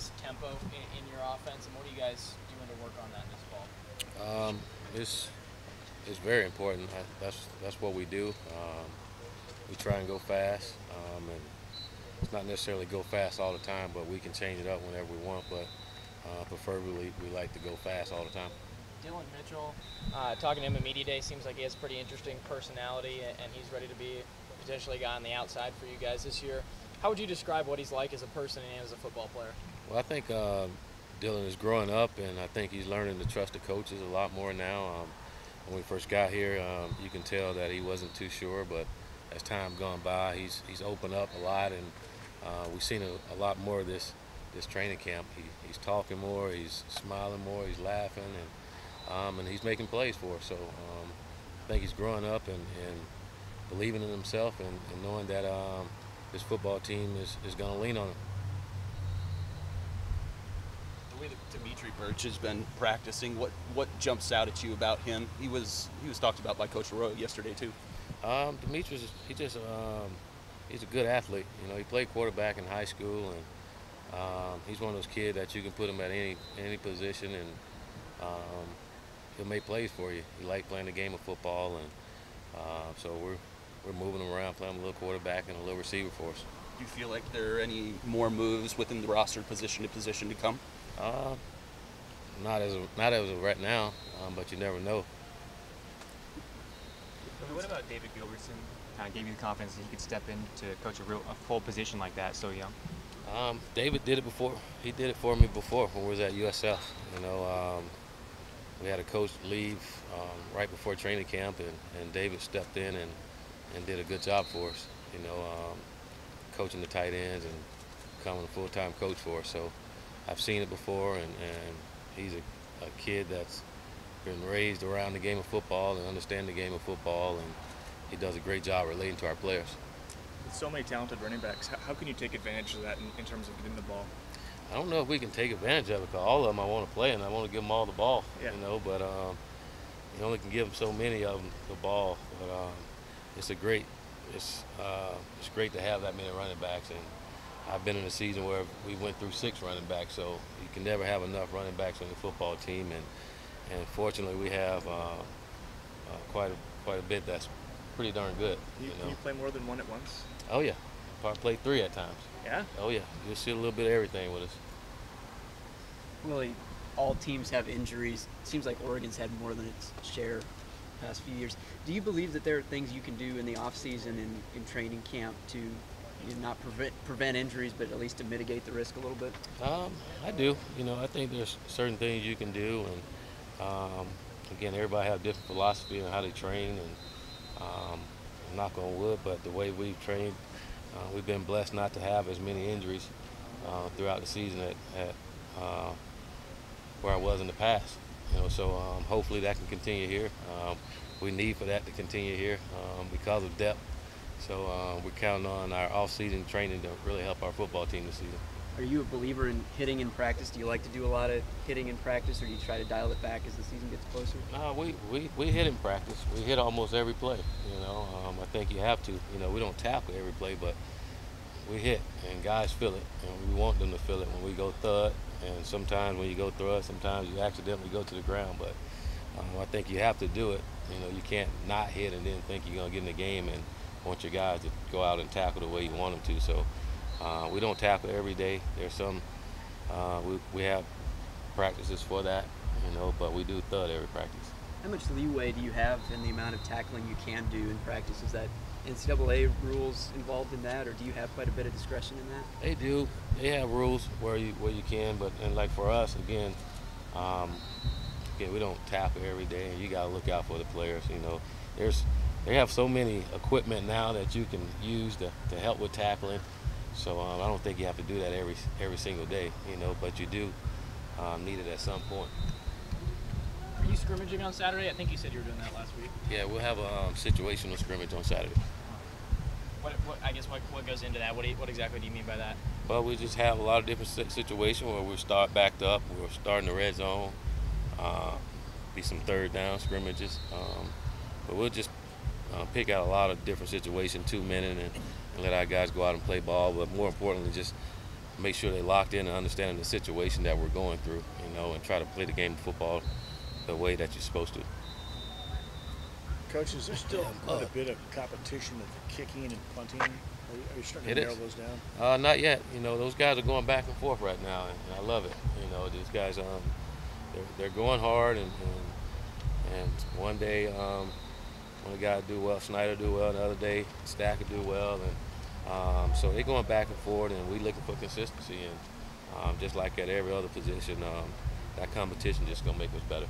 pace, tempo in your offense, and what are you guys doing to work on that this fall? It's very important. That's what we do. We try and go fast, and it's not necessarily go fast all the time, but we can change it up whenever we want. But preferably, we like to go fast all the time. Dylan Mitchell, talking to him at Media Day, seems like he has a pretty interesting personality, and he's ready to be potentially a guy on the outside for you guys this year. How would you describe what he's like as a person and as a football player? Well, I think Dylan is growing up, and I think he's learning to trust the coaches a lot more now. When we first got here, you can tell that he wasn't too sure, but as time gone by, he's opened up a lot, and we've seen a lot more of this training camp. He's talking more, he's smiling more, he's laughing, and he's making plays for us. So I think he's growing up and believing in himself and knowing that this football team is going to lean on him. The way that Dimitri Birch has been practicing, what jumps out at you about him? He was talked about by Coach Roy yesterday too. Demetrius, he's a good athlete. You know, he played quarterback in high school, and he's one of those kids that you can put him at any position, and he'll make plays for you. He likes playing the game of football, and so we're moving him around, playing a little quarterback and a little receiver for us. Do you feel like there are any more moves within the roster position to come? Not as of right now, but you never know. What about David Gilbertson? Kind of gave you the confidence that he could step in to coach a full position like that so young. David did it before. He did it for me before when we was at USF. You know, we had a coach leave right before training camp, and David stepped in and did a good job for us. You know, coaching the tight ends and becoming a full-time coach for us. So I've seen it before, and he's a kid that's been raised around the game of football and understand the game of football, and he does a great job relating to our players. With so many talented running backs, how can you take advantage of that in terms of getting the ball? I don't know if we can take advantage of it, because all of them I want to play, and I want to give them all the ball. Yeah. You know, but you only can give them so many of them the ball. But it's great to have that many running backs, and I've been in a season where we went through 6 running backs, so you can never have enough running backs on the football team, and fortunately we have quite a bit that's pretty darn good. Can you play more than one at once? Oh yeah, probably play 3 at times. Yeah? Oh yeah, you'll see a little bit of everything with us. Willie, all teams have injuries. It seems like Oregon's had more than its share the past few years. Do you believe that there are things you can do in the offseason and in training camp to not prevent injuries, but at least to mitigate the risk a little bit? I do. You know, I think there's certain things you can do, and again, everybody have different philosophy on how they train, and knock on wood, but the way we've trained, we've been blessed not to have as many injuries throughout the season at where I was in the past. You know, so hopefully that can continue here. We need for that to continue here because of depth. So we're counting on our off-season training to really help our football team this season. Are you a believer in hitting in practice? Do you like to do a lot of hitting in practice, or do you try to dial it back as the season gets closer? No, we hit in practice. We hit almost every play. You know, I think you have to. You know, we don't tackle every play, but we hit, and guys feel it, and we want them to feel it when we go thud. And sometimes when you go thud, sometimes you accidentally go to the ground. But I think you have to do it. You know, you can't not hit and then think you're gonna get in the game and want your guys to go out and tackle the way you want them to. So we don't tackle every day. There's some we have practices for that, you know, but we do thud every practice. How much leeway do you have in the amount of tackling you can do in practice? Is that NCAA rules involved in that, or do you have quite a bit of discretion in that? They do. They have rules where you can, but and like for us, again, we don't tackle every day, and you got to look out for the players. You know, they have so many equipment now that you can use to help with tackling. So I don't think you have to do that every single day, you know, but you do need it at some point. Are you scrimmaging on Saturday? I think you said you were doing that last week. Yeah, we'll have a situational scrimmage on Saturday. What goes into that? What exactly do you mean by that? Well, we just have a lot of different situations where we start backed up. We're starting the red zone, be some third down scrimmages, but we'll just pick out a lot of different situations, 2 minutes, and let our guys go out and play ball. But more importantly, just make sure they're locked in and understanding the situation that we're going through, you know, and try to play the game of football the way that you're supposed to. Coach, is there still quite a bit of competition of kicking and punting? Are you starting to narrow those down? Not yet. You know, those guys are going back and forth right now, and I love it. You know, these guys, they're going hard, and one day, one guy do well, Snyder do well, the other day, Stacker do well, and so they're going back and forth, and we looking for consistency, and just like at every other position, that competition just gonna make us better.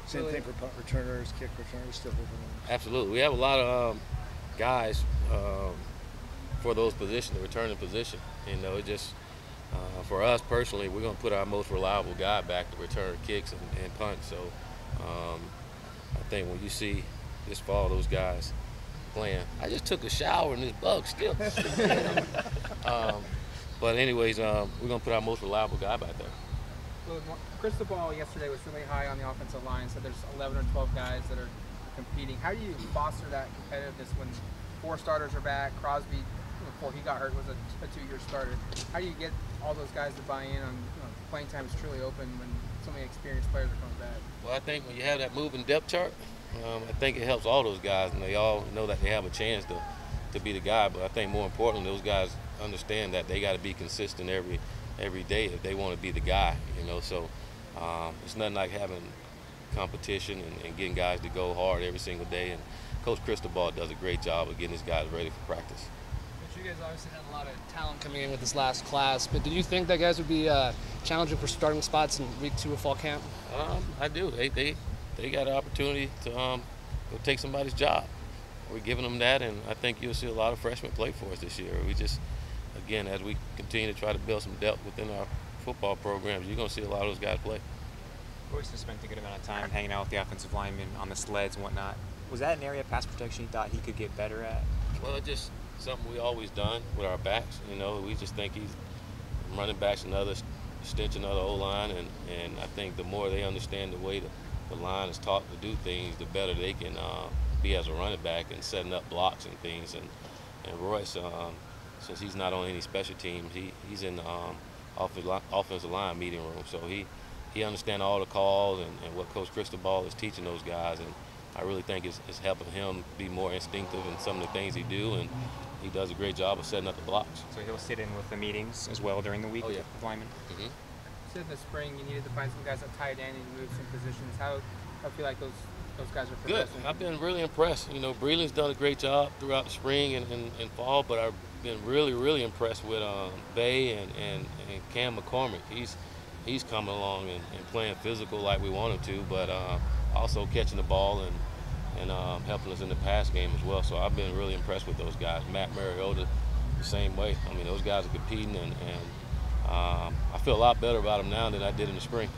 Same thing for punt returners, kick returners, still moving on. Absolutely, we have a lot of guys for those positions, the returning position. You know, it just for us personally, we're gonna put our most reliable guy back to return kicks and punts. So I think when you see this fall those guys playing, I just took a shower and this bug still. But anyways, we're gonna put our most reliable guy back there. Well, crystal ball yesterday was really high on the offensive line, so there's 11 or 12 guys that are competing. How do you foster that competitiveness when 4 starters are back? Crosby, before he got hurt, was a 2-year starter. How do you get all those guys to buy in on playing time is truly open when so many experienced players are coming back? Well, I think when you have that moving depth chart, I think it helps all those guys, and they all know that they have a chance to be the guy. But I think more importantly, those guys understand that they got to be consistent every day if they want to be the guy, you know. So it's nothing like having competition and getting guys to go hard every single day. And Coach Cristobal does a great job of getting his guys ready for practice. But you guys obviously had a lot of talent coming in with this last class, but did you think that guys would be challenging for starting spots in week 2 of fall camp? I do. They got an opportunity to go take somebody's job. We're giving them that, and I think you'll see a lot of freshmen play for us this year. We just, again, as we continue to try to build some depth within our football programs, you're going to see a lot of those guys play. Royce has spent a good amount of time hanging out with the offensive linemen on the sleds and whatnot. Was that an area of pass protection you thought he could get better at? Well, it's just something we always done with our backs. You know, we just think he's running backs another extension of the O-line, and I think the more they understand the way the line is taught to do things, the better they can be as a running back and setting up blocks and things. And Royce, since he's not on any special teams, he's in the offensive line meeting room, so he understands all the calls and what Coach Cristobal is teaching those guys, and I really think it's helping him be more instinctive in some of the things he do, and he does a great job of setting up the blocks. So he'll sit in with the meetings as well during the week with linemen? You said in the spring you needed to find some guys at tight end and move some positions. How I feel like those guys are progressing? Good. I've been really impressed. You know, Breland's done a great job throughout the spring and fall, but I've been really impressed with Bay and Cam McCormick. He's coming along and playing physical like we want him to, but also catching the ball and helping us in the pass game as well. So I've been really impressed with those guys. Matt Mariota, the same way. I mean, those guys are competing, and I feel a lot better about them now than I did in the spring.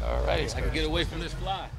All right, I can get away from this fly.